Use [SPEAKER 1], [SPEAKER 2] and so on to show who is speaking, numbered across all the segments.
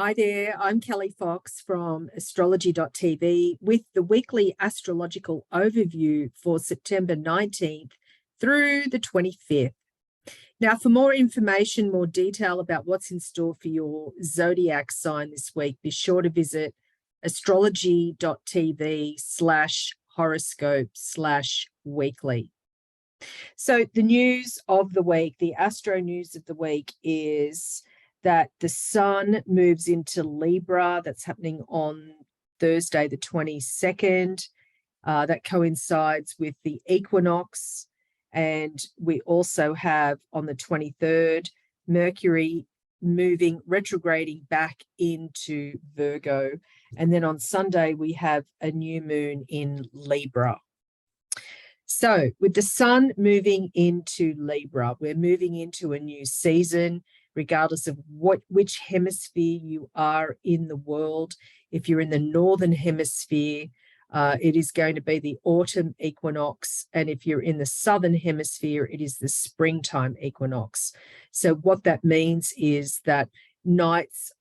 [SPEAKER 1] Hi there, I'm Kelli Fox from astrology.tv with the weekly astrological overview for September 19th through the 25th. Now, for more information, more detail about what's in store for your zodiac sign this week, be sure to visit astrology.tv/horoscope/weekly. So the news of the week, the astro news of the week is that the sun moves into Libra. That's happening on Thursday, the 22nd. That coincides with the equinox. And we also have on the 23rd, Mercury moving, retrograding back into Virgo. And then on Sunday, we have a new moon in Libra. So with the sun moving into Libra, we're moving into a new season, regardless of which hemisphere you are in the world. If you're in the northern hemisphere, it is going to be the autumn equinox. And if you're in the southern hemisphere, it is the springtime equinox. So what that means is that nights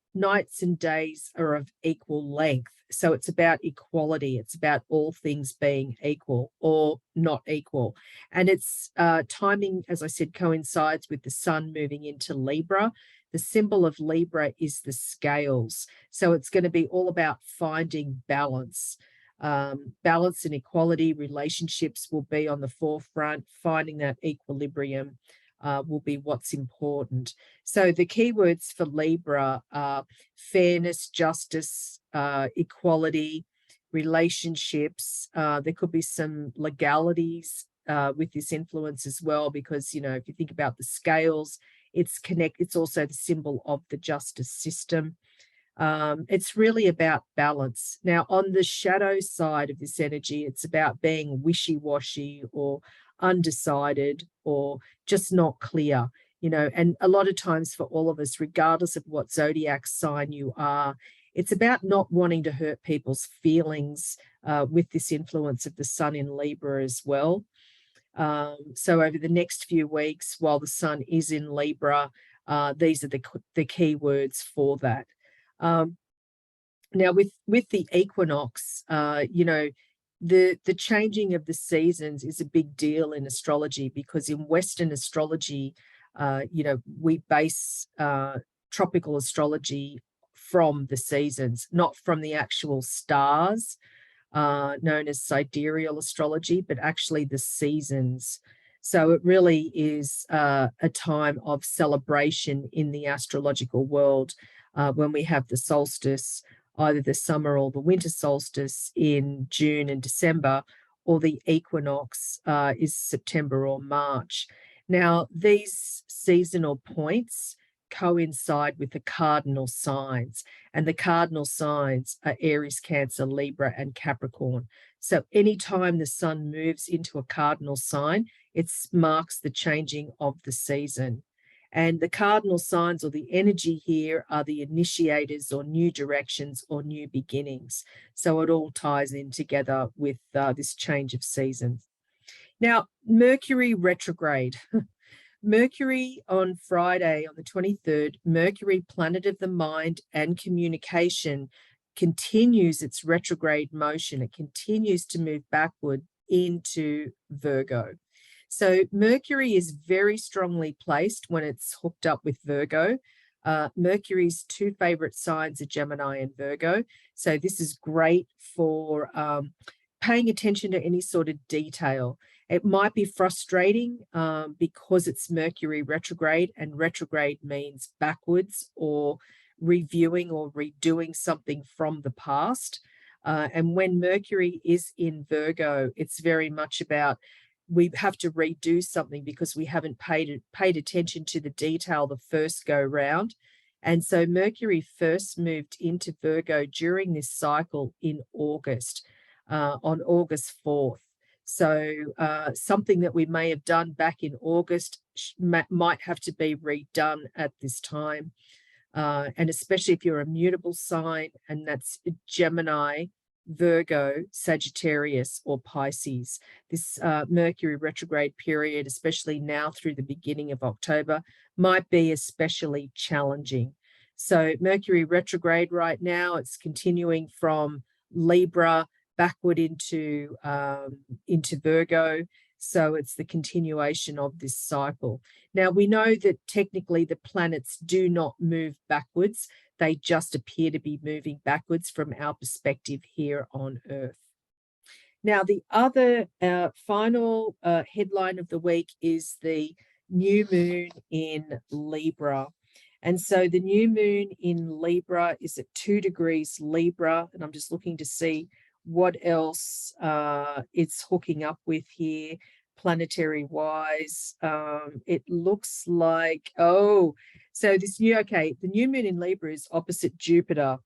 [SPEAKER 1] and days are of equal length. So it's about equality. It's about all things being equal or not equal. And its timing, as I said, coincides with the sun moving into Libra. The symbol of Libra is the scales. So it's going to be all about finding balance. Balance and equality, relationships will be on the forefront. Finding that equilibrium will be what's important. So the keywords for Libra are fairness, justice, equality, relationships. There could be some legalities with this influence as well, because, you know, if you think about the scales, it's also the symbol of the justice system. It's really about balance. Now, on the shadow side of this energy, it's about being wishy-washy or undecided or just not clear, you know, and a lot of times for all of us, regardless of what zodiac sign you are, it's about not wanting to hurt people's feelings with this influence of the sun in Libra as well. So over the next few weeks, while the sun is in Libra, these are the key words for that. Now with the equinox, you know, the changing of the seasons is a big deal in astrology, because in Western astrology, you know, we base tropical astrology from the seasons, not from the actual stars, known as sidereal astrology, but actually the seasons. So it really is a time of celebration in the astrological world when we have the solstice, either the summer or the winter solstice in June and December, or the equinox is September or March. Now, these seasonal points coincide with the cardinal signs, and the cardinal signs are Aries, Cancer, Libra, and Capricorn. So anytime the sun moves into a cardinal sign, it marks the changing of the season. And the cardinal signs, or the energy here, are the initiators or new directions or new beginnings. So it all ties in together with this change of seasons. Now, Mercury retrograde. Mercury on Friday, on the 23rd, Mercury, planet of the mind and communication, continues its retrograde motion. It continues to move backward into Virgo. So Mercury is very strongly placed when it's hooked up with Virgo. Mercury's two favorite signs are Gemini and Virgo. So this is great for paying attention to any sort of detail. It might be frustrating because it's Mercury retrograde, and retrograde means backwards or reviewing or redoing something from the past. And when Mercury is in Virgo, it's very much about we have to redo something because we haven't paid attention to the detail the first go round. And so Mercury first moved into Virgo during this cycle in August, on August 4th. So something that we may have done back in August might have to be redone at this time. And especially if you're a mutable sign, and that's Gemini, Virgo, Sagittarius, or Pisces. This Mercury retrograde period, especially now through the beginning of October, might be especially challenging. So Mercury retrograde right now, it's continuing from Libra backward into Virgo. So it's the continuation of this cycle. Now, we know that technically the planets do not move backwards. They just appear to be moving backwards from our perspective here on Earth. Now, the other final headline of the week is the new moon in Libra. And so the new moon in Libra is at 2 degrees Libra. And I'm just looking to see what else it's hooking up with here, planetary wise. It looks like, so the new moon in Libra is opposite Jupiter.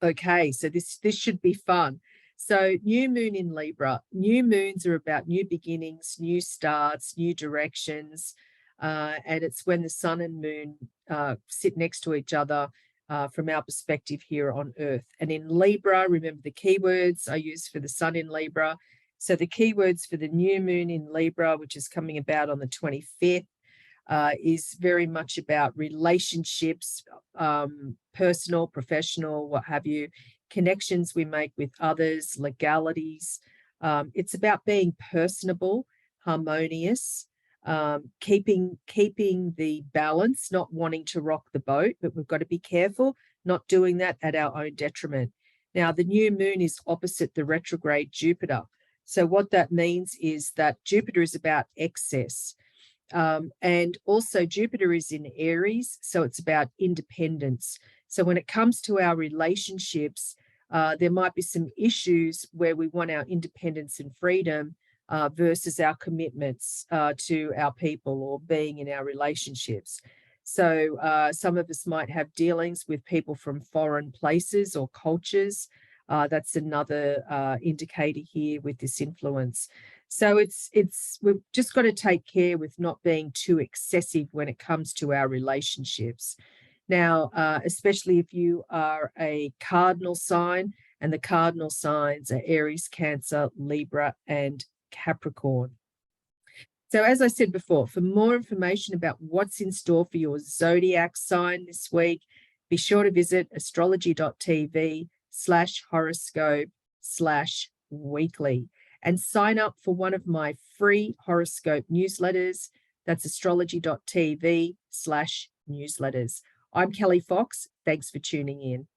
[SPEAKER 1] Okay, so this should be fun. So new moon in Libra. New moons are about new beginnings, new starts, new directions. And it's when the sun and moon sit next to each other from our perspective here on Earth. And in Libra, remember the keywords I use for the sun in Libra. So the keywords for the new moon in Libra, which is coming about on the 25th, is very much about relationships, personal, professional, what have you, connections we make with others, legalities. It's about being personable, harmonious, keeping the balance, not wanting to rock the boat, but we've got to be careful not doing that at our own detriment. Now, the new moon is opposite the retrograde Jupiter. So what that means is that Jupiter is about excess. And also Jupiter is in Aries, so it's about independence. So when it comes to our relationships, there might be some issues where we want our independence and freedom versus our commitments to our people or being in our relationships. So some of us might have dealings with people from foreign places or cultures. That's another indicator here with this influence. So we've just got to take care with not being too excessive when it comes to our relationships. Now, especially if you are a cardinal sign, and the cardinal signs are Aries, Cancer, Libra, and Capricorn. So as I said before, for more information about what's in store for your zodiac sign this week, be sure to visit astrology.tv/horoscope/weekly and sign up for one of my free horoscope newsletters. That's astrology.tv/newsletters. I'm Kelli Fox. Thanks for tuning in.